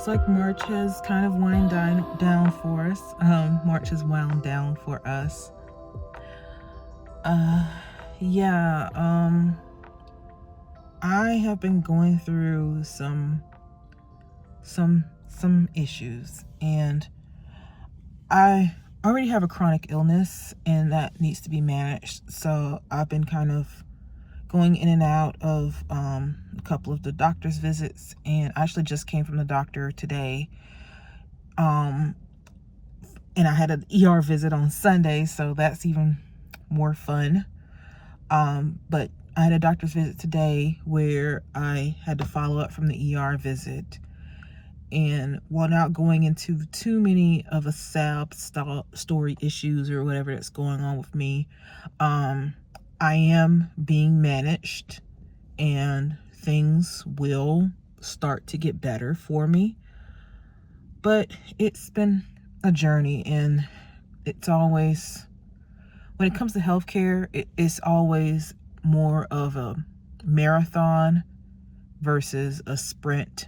looks like March has kind of down for us. March has wound down for us. Yeah, I have been going through some issues, and I already have a chronic illness, and that needs to be managed. So I've been kind of going in and out of a couple of the doctor's visits, and I actually just came from the doctor today. And I had an ER visit on Sunday, so that's even more fun. But I had a doctor's visit today where I had to follow up from the ER visit. And without going into too many of a sad story issues or whatever that's going on with me, I am being managed, and things will start to get better for me. But it's been a journey, and it's always, when it comes to healthcare, it's always more of a marathon versus a sprint.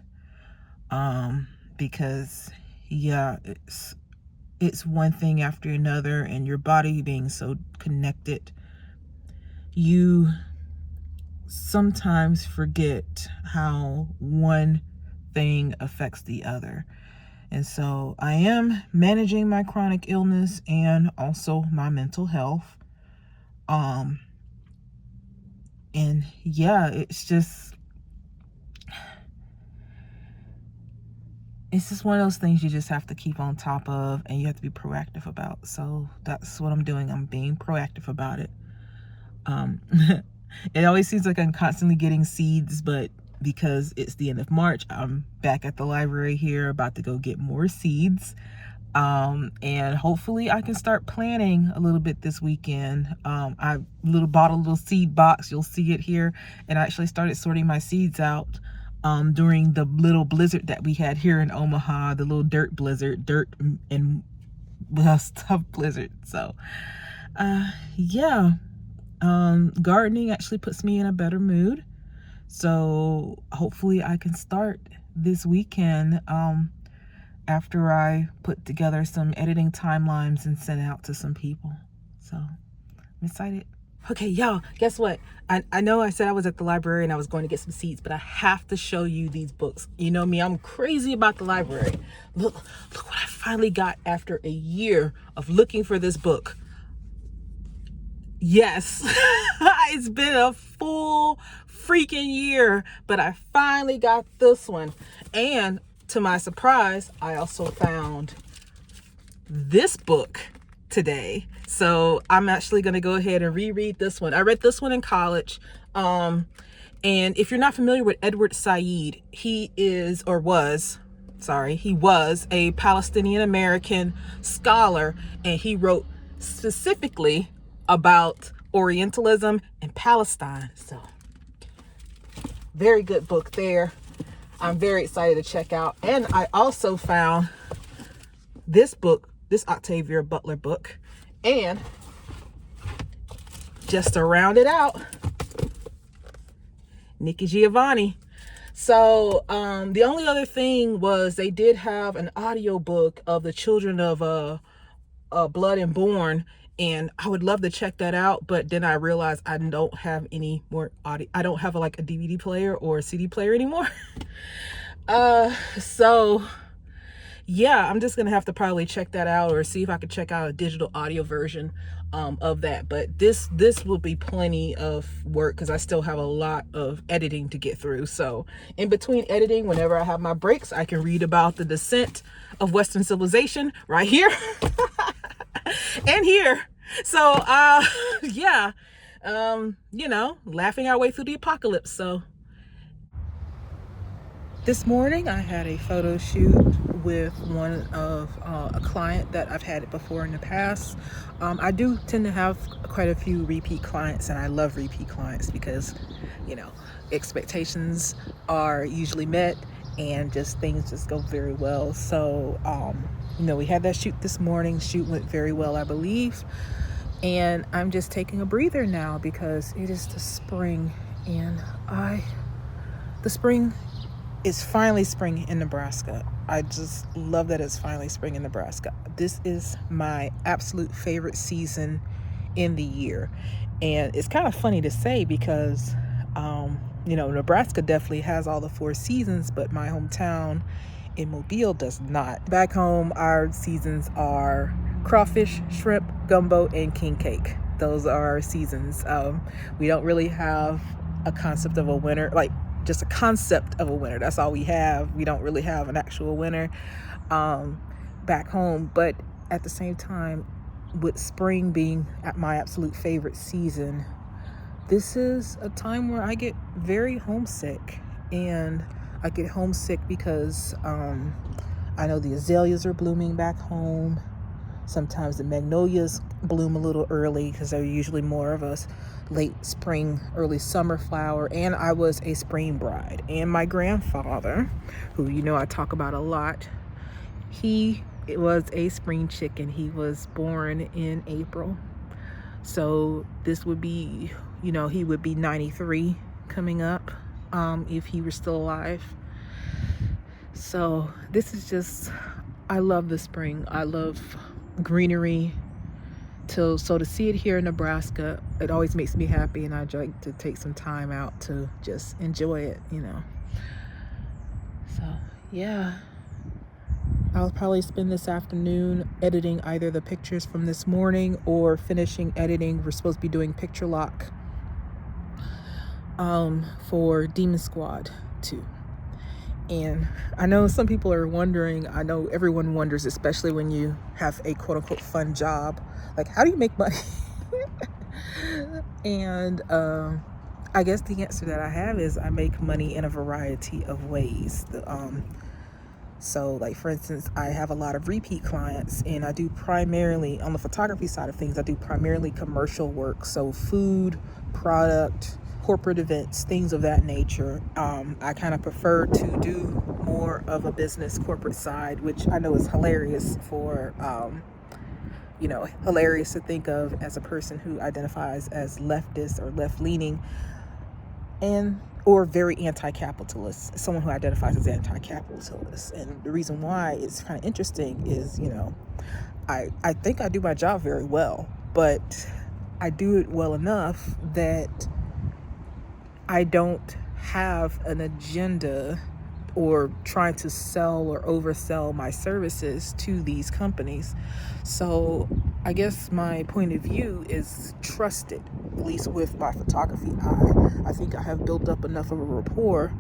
Because it's one thing after another, and your body being so connected, you sometimes forget how one thing affects the other. And so I am managing my chronic illness and also my mental health. And yeah, it's just one of those things you just have to keep on top of, and you have to be proactive about. So that's what I'm doing. I'm being proactive about it. It always seems like I'm constantly getting seeds, but because it's the end of March, I'm back at the library here about to go get more seeds. And hopefully I can start planning a little bit this weekend. I bought a little seed box. You'll see it here. And I actually started sorting my seeds out during the little blizzard that we had here in Omaha, the little dirt and stuff blizzard. So yeah, gardening actually puts me in a better mood. So hopefully I can start this weekend after I put together some editing timelines and send it out to some people. So I'm excited. Okay, y'all, guess what? I know I said I was at the library and I was going to get some seeds, but I have to show you these books. You know me, I'm crazy about the library. Look what I finally got after a year of looking for this book. Yes, it's been a full freaking year, but I finally got this one. And to my surprise, I also found this book today. So I'm actually going to go ahead and reread this one. I read this one in college. And if you're not familiar with Edward Said, he was a Palestinian American scholar, and he wrote specifically about Orientalism and Palestine. So very good book there. I'm very excited to check out. And I also found this book, this Octavia Butler book. And just to round it out, Nikki Giovanni. So the only other thing was they did have an audio book of the Children of Blood and Born, and I would love to check that out, but then I realized I don't have any more audio. I don't have a DVD player or a CD player anymore. So yeah, I'm just gonna have to probably check that out, or see if I could check out a digital audio version of that. But this will be plenty of work because I still have a lot of editing to get through. So in between editing, whenever I have my breaks, I can read about the descent of Western civilization right here and here. So yeah, laughing our way through the apocalypse. So this morning I had a photo shoot with one of a client that I've had before in the past. I do tend to have quite a few repeat clients, and I love repeat clients because, expectations are usually met and things just go very well. So, we had that shoot this morning. Shoot went very well, I believe. And I'm just taking a breather now because it is the spring, and the spring is finally spring in Nebraska. I just love that it's finally spring in Nebraska. This is my absolute favorite season in the year. And it's kind of funny to say because, Nebraska definitely has all the 4 seasons, but my hometown in Mobile does not. Back home, our seasons are crawfish, shrimp, gumbo, and king cake. Those are our seasons. We don't really have a concept of a winter, like just a concept of a winter. That's all we have. We don't really have an actual winter back home. But at the same time, with spring being my absolute favorite season, this is a time where I get very homesick. And I get homesick because I know the azaleas are blooming back home. Sometimes the magnolias bloom a little early because they're usually more of a late spring, early summer flower. And I was a spring bride. And my grandfather, who I talk about a lot, he was a spring chicken. He was born in April. So this would be, he would be 93 coming up if he were still alive. So this is just, I love the spring. I love greenery. So to see it here in Nebraska, it always makes me happy, and I like to take some time out to just enjoy it, So yeah, I'll probably spend this afternoon editing either the pictures from this morning or finishing editing. We're supposed to be doing picture lock for Demon Squad 2. And I know some people are wondering, I know everyone wonders, especially when you have a quote unquote fun job, like, how do you make money? And I guess the answer that I have is I make money in a variety of ways. So like, for instance, I have a lot of repeat clients, and I do primarily, on the photography side of things, I do primarily commercial work. So food, product, corporate events, things of that nature. I kind of prefer to do more of a business corporate side, which I know is hilarious for, hilarious to think of as a person who identifies as leftist or left-leaning or very anti-capitalist, someone who identifies as anti-capitalist. And the reason why it's kind of interesting is, I think I do my job very well, but I do it well enough that I don't have an agenda or trying to sell or oversell my services to these companies. So I guess my point of view is trusted, at least with my photography eye. I think I have built up enough of a rapport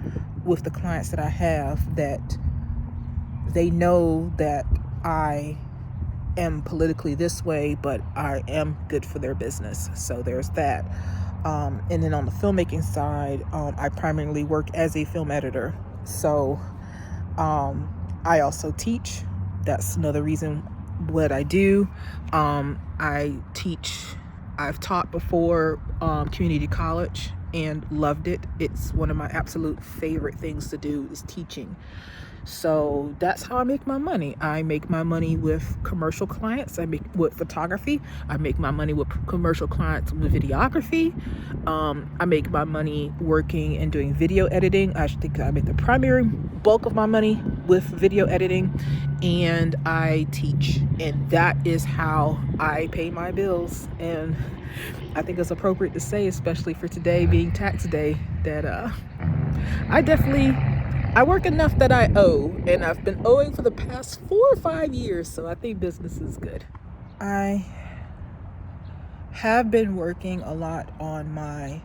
with the clients that I have that they know that I am politically this way, but I am good for their business. So there's that. And then on the filmmaking side, I primarily work as a film editor. So I also teach. That's another reason what I do. I teach. I've taught before community college and loved it. It's one of my absolute favorite things to do is teaching. So that's how I make my money. I make my money with commercial clients. I make with photography. I make my money with commercial clients with videography. I make my money working and doing video editing. I think I make the primary bulk of my money with video editing, and I teach. And that is how I pay my bills. And I think it's appropriate to say, especially for today being tax day, that I work enough that I owe, and I've been owing for the past 4 or 5 years, so I think business is good. I have been working a lot on my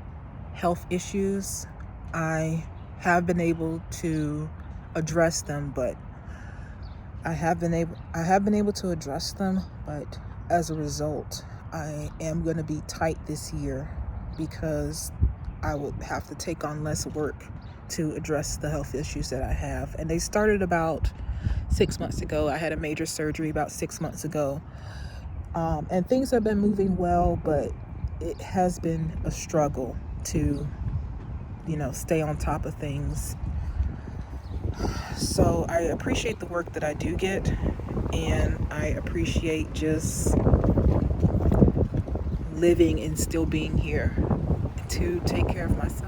health issues. I have been able to address them, but as a result, I am going to be tight this year because I would have to take on less work to address the health issues that I have. And they started about 6 months ago. I had a major surgery about 6 months ago. And things have been moving well, but it has been a struggle to, stay on top of things. So I appreciate the work that I do get, and I appreciate just living and still being here to take care of myself.